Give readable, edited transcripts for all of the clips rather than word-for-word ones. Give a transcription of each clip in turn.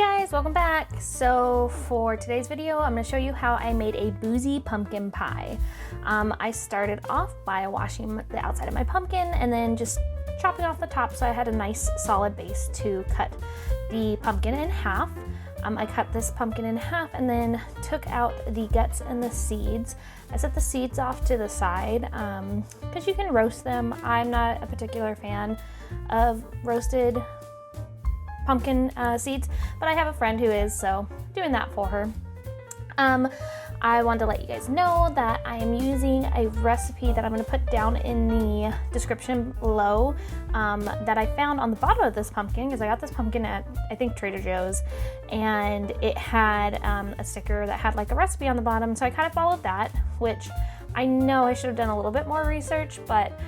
Guys, welcome back. So for today's video, I'm going to show you how I made a Boozy Pumpkin Pie. I started off by washing the outside of my pumpkin and then just chopping off the top so I had a nice solid base to cut the pumpkin in half. I cut this pumpkin in half and then took out the guts and the seeds. I set the seeds off to the side because you can roast them. I'm not a particular fan of roasted pumpkin seeds, but I have a friend who is, so doing that for her. I wanted to let you guys know that I am using a recipe that I'm going to put down in the description below that I found on the bottom of this pumpkin, because I got this pumpkin at, I think, Trader Joe's, and it had a sticker that had like a recipe on the bottom, so I kind of followed that, which I know I should have done a little bit more research, but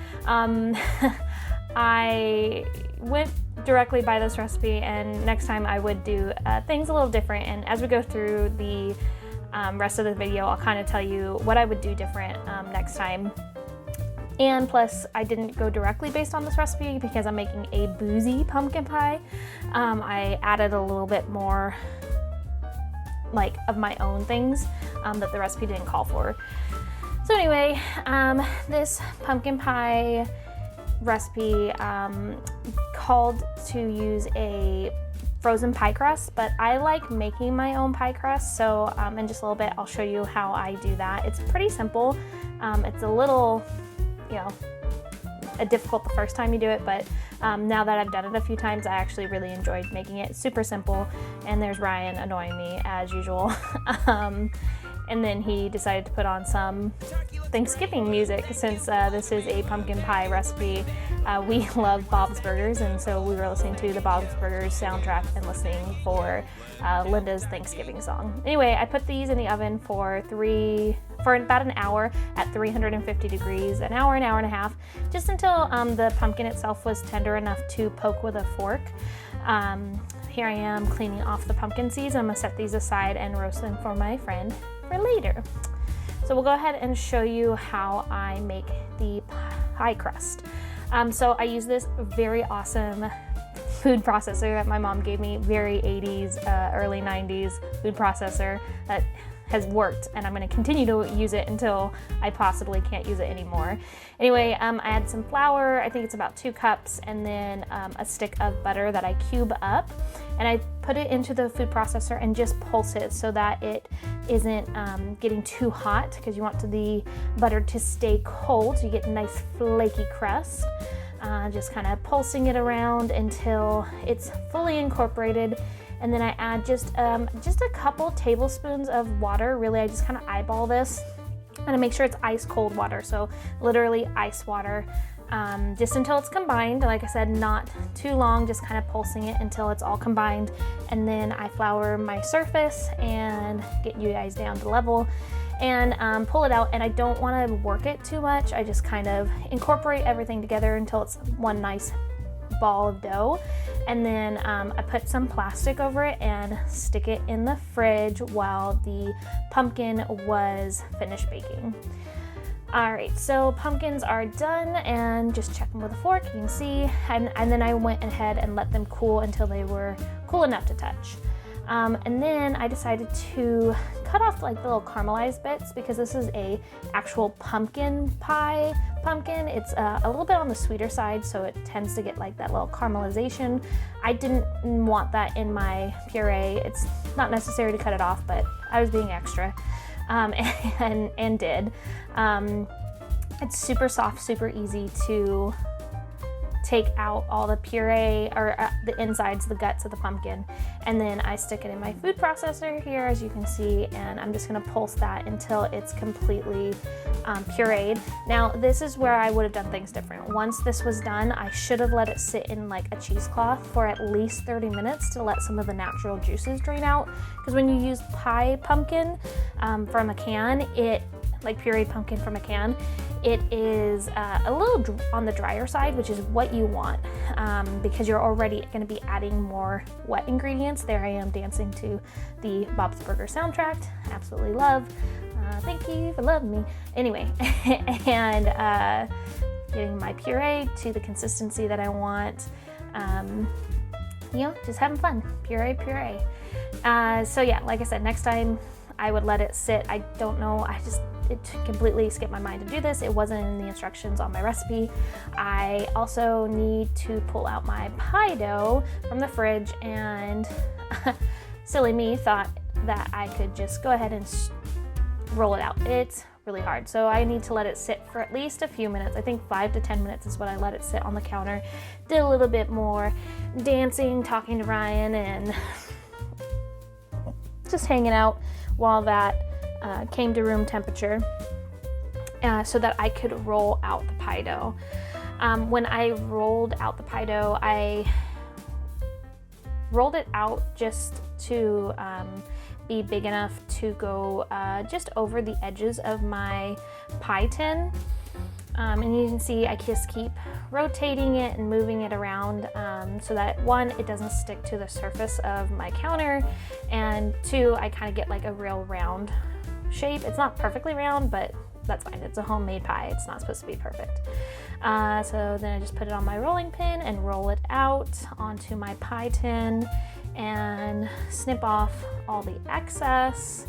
I went directly by this recipe, and next time I would do things a little different. And as we go through the rest of the video, I'll kind of tell you what I would do different next time. And plus, I didn't go directly based on this recipe because I'm making a Boozy Pumpkin Pie. I added a little bit more like of my own things that the recipe didn't call for. So anyway, this pumpkin pie recipe called to use a frozen pie crust, but I like making my own pie crust, so in just a little bit I'll show you how I do that. It's pretty simple. It's a little, difficult the first time you do it, but now that I've done it a few times, I actually really enjoyed making it. Super simple. And there's Ryan annoying me as usual. And then he decided to put on some Thanksgiving music since this is a pumpkin pie recipe. We love Bob's Burgers, and so we were listening to the Bob's Burgers soundtrack and listening for Linda's Thanksgiving song. Anyway, I put these in the oven for about an hour at 350 degrees, an hour and a half, just until the pumpkin itself was tender enough to poke with a fork. Here I am cleaning off the pumpkin seeds. I'm gonna set these aside and roast them for my friend for later. So we'll go ahead and show you how I make the pie crust. So I use this very awesome food processor that my mom gave me, very 80s, early 90s food processor that has worked, and I'm going to continue to use it until I possibly can't use it anymore. Anyway, I add some flour, I think it's about 2 cups, and then a stick of butter that I cube up, and I put it into the food processor and just pulse it so that it isn't getting too hot, because you want the butter to stay cold so you get a nice flaky crust. Just kind of pulsing it around until it's fully incorporated. And then I add just a couple tablespoons of water. Really, I just kind of eyeball this and I make sure it's ice cold water. So literally ice water, just until it's combined. Like I said, not too long, just kind of pulsing it until it's all combined. And then I flour my surface and get you guys down to level and pull it out. And I don't want to work it too much. I just kind of incorporate everything together until it's one nice ball of dough, and then I put some plastic over it and stick it in the fridge while the pumpkin was finished baking. Alright, so pumpkins are done, and just check them with a fork, you can see, and then I went ahead and let them cool until they were cool enough to touch. And then I decided to cut off like the little caramelized bits, because this is a actual pumpkin pie pumpkin. It's a little bit on the sweeter side, so it tends to get like that little caramelization. I didn't want that in my puree. It's not necessary to cut it off, but I was being extra and did. It's super soft, super easy to take out all the puree or the insides, the guts of the pumpkin, and then I stick it in my food processor here, as you can see, and I'm just going to pulse that until it's completely pureed. Now this is where I would have done things different. Once this was done, I should have let it sit in like a cheesecloth for at least 30 minutes to let some of the natural juices drain out, because when you use pie pumpkin from a can, like pureed pumpkin from a can, it is a little on the drier side, which is what you want, because you're already going to be adding more wet ingredients. There I am dancing to the Bob's Burger soundtrack. Absolutely love. Thank you for loving me. Anyway, and getting my puree to the consistency that I want. you know, just having fun. Puree. So yeah, like I said, next time I would let it sit. I don't know, it completely skipped my mind to do this. It wasn't in the instructions on my recipe. I also need to pull out my pie dough from the fridge, and silly me thought that I could just go ahead and roll it out. It's really hard. So I need to let it sit for at least a few minutes. I think 5 to 10 minutes is what I let it sit on the counter. Did a little bit more dancing, talking to Ryan, and just hanging out while that came to room temperature, so that I could roll out the pie dough. When I rolled out the pie dough, I rolled it out just to be big enough to go just over the edges of my pie tin. And you can see I just keep rotating it and moving it around, so that 1, it doesn't stick to the surface of my counter, and 2, I kind of get like a real round shape. It's not perfectly round, but that's fine. It's a homemade pie. It's not supposed to be perfect. So then I just put it on my rolling pin and roll it out onto my pie tin and snip off all the excess.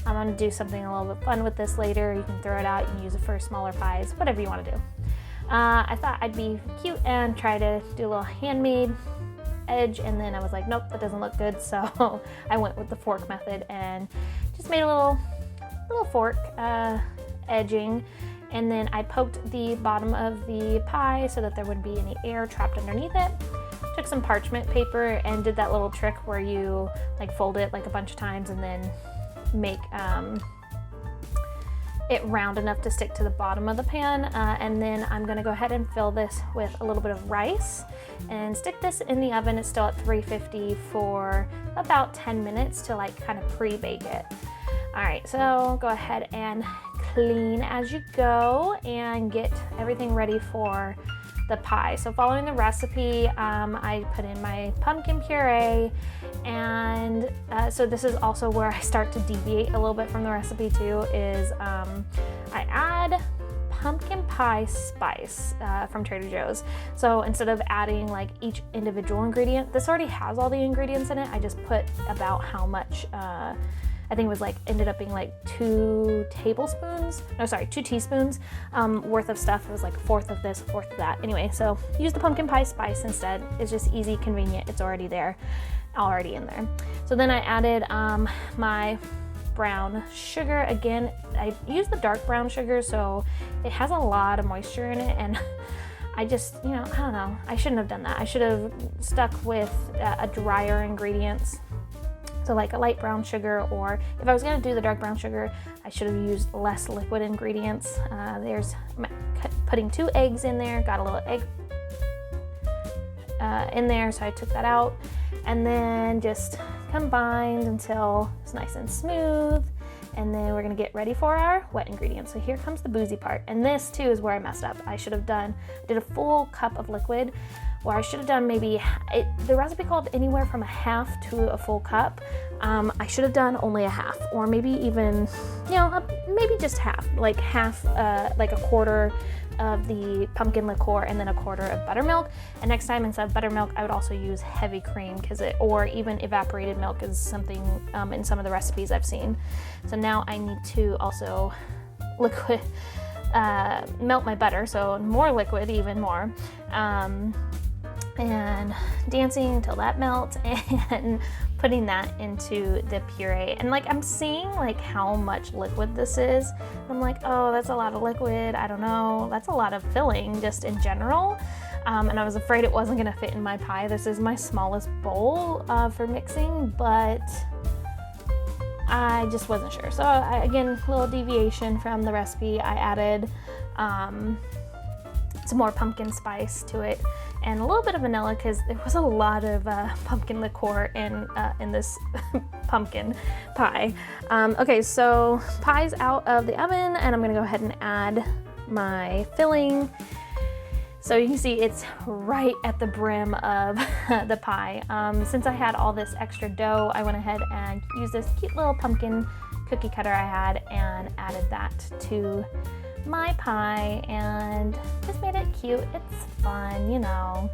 I'm gonna do something a little bit fun with this later. You can throw it out, you can use it for smaller pies, whatever you wanna do. I thought I'd be cute and try to do a little handmade edge, and then I was like, nope, that doesn't look good. So I went with the fork method and just made a little fork edging, and then I poked the bottom of the pie so that there wouldn't be any air trapped underneath it. Took some parchment paper and did that little trick where you like fold it like a bunch of times and then make it round enough to stick to the bottom of the pan, and then I'm gonna go ahead and fill this with a little bit of rice and stick this in the oven. It's still at 350 for about 10 minutes to like kind of pre-bake it. All right, so go ahead and clean as you go and get everything ready for the pie. So following the recipe, I put in my pumpkin puree, and so this is also where I start to deviate a little bit from the recipe too, is I add pumpkin pie spice from Trader Joe's. So instead of adding like each individual ingredient, this already has all the ingredients in it. I just put about how much, I think it was like, ended up being like 2 teaspoons worth of stuff. It was like 1/4 of this, 1/4 of that. Anyway, so use the pumpkin pie spice instead. It's just easy, convenient. It's already there, already in there. So then I added my brown sugar. Again, I used the dark brown sugar, so it has a lot of moisture in it, and I just, I don't know, I shouldn't have done that. I should have stuck with a drier ingredients. So like a light brown sugar, or if I was gonna do the dark brown sugar, I should have used less liquid ingredients. Putting 2 eggs in there, got a little egg in there, so I took that out, and then just combined until it's nice and smooth. And then we're gonna get ready for our wet ingredients. So here comes the boozy part, and this too is where I messed up. I did a full cup of liquid, or I should have done the recipe called anywhere from a half to a full cup. I should have done only a half, or maybe even, maybe just half, like a quarter of the pumpkin liqueur and then a quarter of buttermilk. And next time, instead of buttermilk, I would also use heavy cream, or even evaporated milk is something in some of the recipes I've seen. So now I need to also melt my butter, so more liquid, even more. And dancing until that melts and putting that into the puree. And like, I'm seeing like how much liquid this is. I'm like, oh, that's a lot of liquid. I don't know. That's a lot of filling just in general. And I was afraid it wasn't gonna fit in my pie. This is my smallest bowl for mixing, but I just wasn't sure. So again, a little deviation from the recipe. I added some more pumpkin spice to it and a little bit of vanilla, because there was a lot of pumpkin liqueur in this pumpkin pie. Okay, so pie's out of the oven, and I'm gonna go ahead and add my filling. So you can see it's right at the brim of the pie. Since I had all this extra dough, I went ahead and used this cute little pumpkin cookie cutter I had and added that to my pie and just made it cute. It's fun, you know.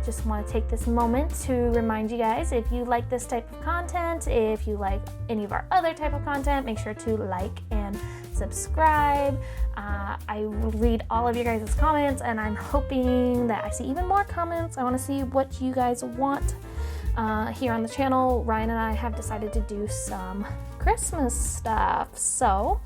Just want to take this moment to remind you guys, if you like this type of content, if you like any of our other type of content, make sure to like and subscribe. I read all of your guys' comments, and I'm hoping that I see even more comments. I want to see what you guys want here on the channel. Ryan and I have decided to do some Christmas stuff, so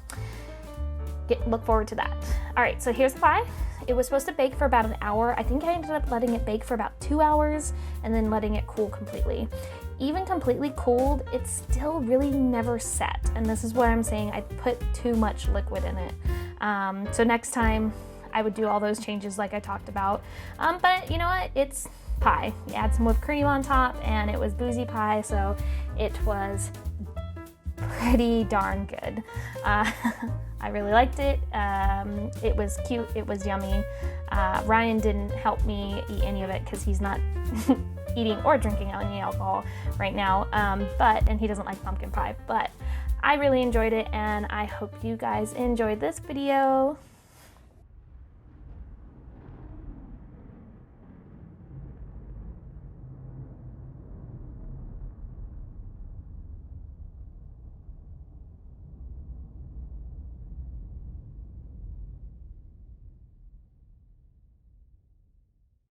look forward to that. All right, so here's the pie. It was supposed to bake for about an hour. I think I ended up letting it bake for about 2 hours and then letting it cool completely. Even completely cooled, it's still really never set. And this is what I'm saying, I put too much liquid in it. So next time I would do all those changes like I talked about. But you know what, it's pie. You add some whipped cream on top, and it was boozy pie, so it was pretty darn good. I really liked it. It was cute, it was yummy. Ryan didn't help me eat any of it because he's not eating or drinking any alcohol right now, and he doesn't like pumpkin pie, but I really enjoyed it, and I hope you guys enjoyed this video.